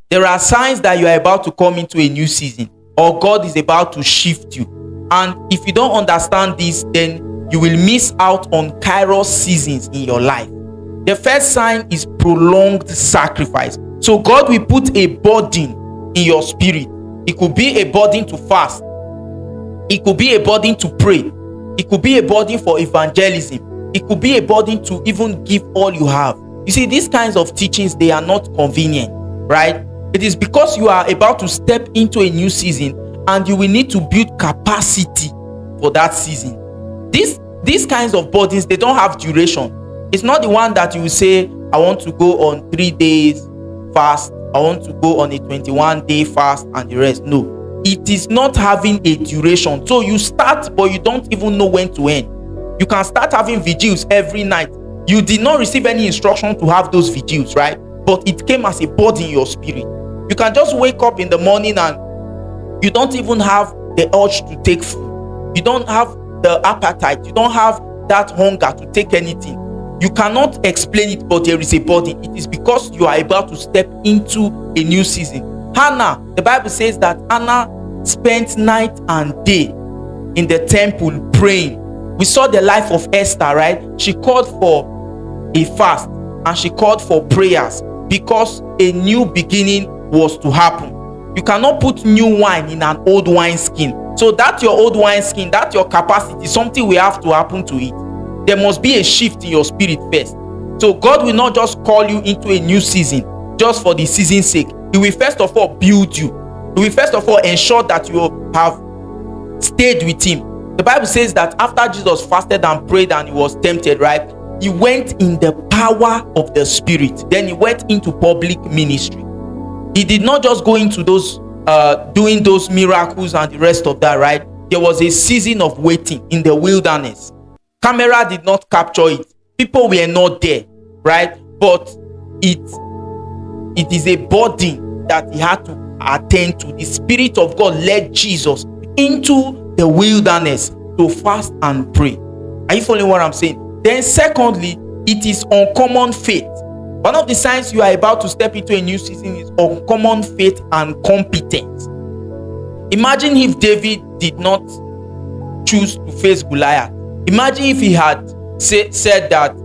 There are signs that you are about to come into a new season, or God is about to shift you. And if you don't understand this, then you will miss out on Kairos seasons in your life. The first sign is prolonged sacrifice. So God will put a burden in your spirit. It could be a burden to fast. It could be a burden to pray. It could be a burden for evangelism. It could be a burden to even give all you have. You see, these kinds of teachings, they are not convenient, right? It is because you are about to step into a new season and you will need to build capacity for that season. These kinds of burdens, they don't have duration. It's not the one that you will say, I want to go on 3 days fast, I want to go on a 21-day fast and the rest. No, it is not having a duration. So you start, but you don't even know when to end. You can start having vigils every night. You did not receive any instruction to have those vigils, right? But it came as a burden in your spirit. You can just wake up in the morning and you don't even have the urge to take food. You don't have the appetite. You don't have that hunger to take anything. You cannot explain it, but there is a burden. It is because you are about to step into a new season. Hannah, the Bible says that Hannah spent night and day in the temple praying. We saw the life of Esther, right? She called for a fast and she called for prayers because a new beginning was to happen. You cannot put new wine in an old wine skin. So that your old wine skin, that your capacity, something will have to happen to it. There must be a shift in your spirit first. So God will not just call you into a new season just for the season's sake. He will first of all build you. He will first of all ensure that you have stayed with him. The Bible says that after Jesus fasted and prayed and he was tempted, right? He went in the power of the Spirit. Then he went into public ministry. He did not just go into those doing those miracles and the rest of that, right? There was a season of waiting in the wilderness. Camera did not capture it. People were not there, right? But it is a burden that he had to attend to. The Spirit of God led Jesus into the wilderness to fast and pray. Are you following what I'm saying? Then secondly, it is uncommon faith. One of the signs you are about to step into a new season is uncommon faith and competence. Imagine if David did not choose to face Goliath. Imagine if he had said that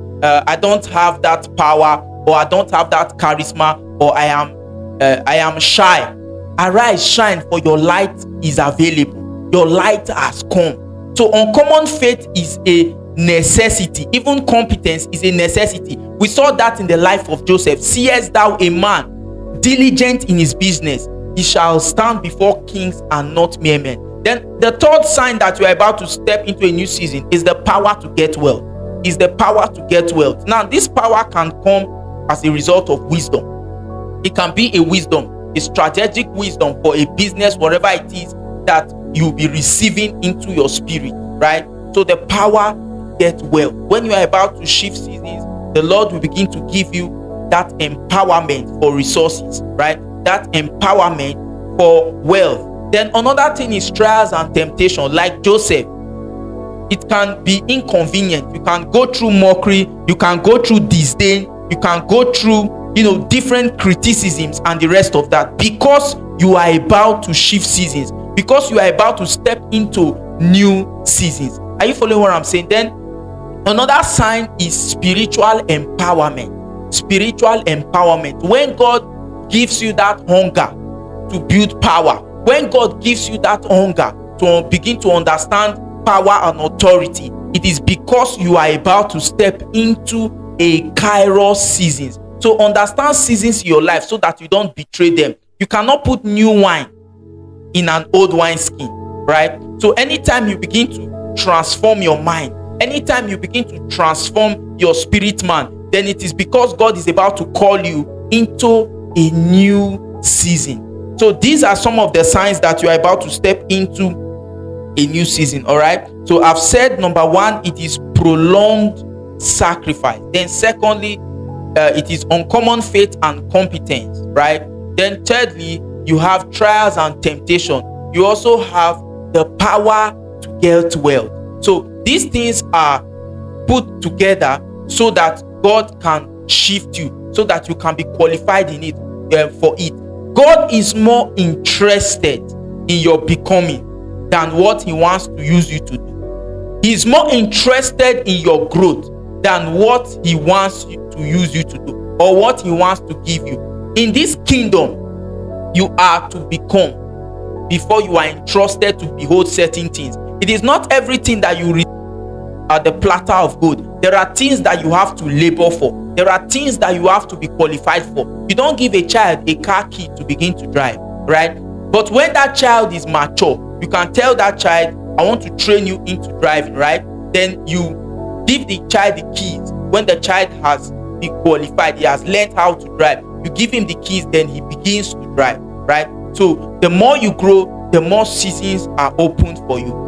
I don't have that power, or I don't have that charisma, or I am shy. Arise, shine, for your light is available. Your light has come. So uncommon faith is a necessity. Even competence is a necessity. We saw that in the life of Joseph. Seest thou a man diligent in his business? He shall stand before kings and not mere men. Then the third sign that you are about to step into a new season is the power to get wealth. Is the power to get wealth. Now, this power can come as a result of wisdom. It can be a wisdom, a strategic wisdom for a business, whatever it is that you'll be receiving into your spirit, right? So the power to get wealth. When you are about to shift seasons, the Lord will begin to give you that empowerment for resources, right? That empowerment for wealth. Then another thing is trials and temptation. Like Joseph, it can be inconvenient. You can go through mockery, you can go through disdain, you can go through, different criticisms and the rest of that, because you are about to shift seasons, because you are about to step into new seasons. Are you following what I'm saying? Then another sign is spiritual empowerment. Spiritual empowerment. When God gives you that hunger to build power, when God gives you that hunger to begin to understand power and authority, it is because you are about to step into a Kairos seasons. So understand seasons in your life so that you don't betray them. You cannot put new wine in an old wine skin, right? So anytime you begin to transform your mind, anytime you begin to transform your spirit man, then it is because God is about to call you into a new season. So these are some of the signs that you are about to step into a new season. All right. So I've said number one, it is prolonged sacrifice. Then secondly, it is uncommon faith and competence, right? Then thirdly, you have trials and temptation. You also have the power to get wealth. So these things are put together so that God can shift you, so that you can be qualified in it, for it. God is more interested in your becoming than what he wants to use you to do. He is more interested in your growth than what he wants to use you to do or what he wants to give you. In this kingdom, you are to become before you are entrusted to behold certain things. It is not everything that you receive at the platter of gold. There are things that you have to labor for. There are things that you have to be qualified for. You don't give a child a car key to begin to drive, right? But when that child is mature, you can tell that child, I want to train you into driving, right? Then you give the child the keys. When the child has been qualified, he has learned how to drive, you give him the keys, then he begins to drive, right? So the more you grow, the more seasons are opened for you.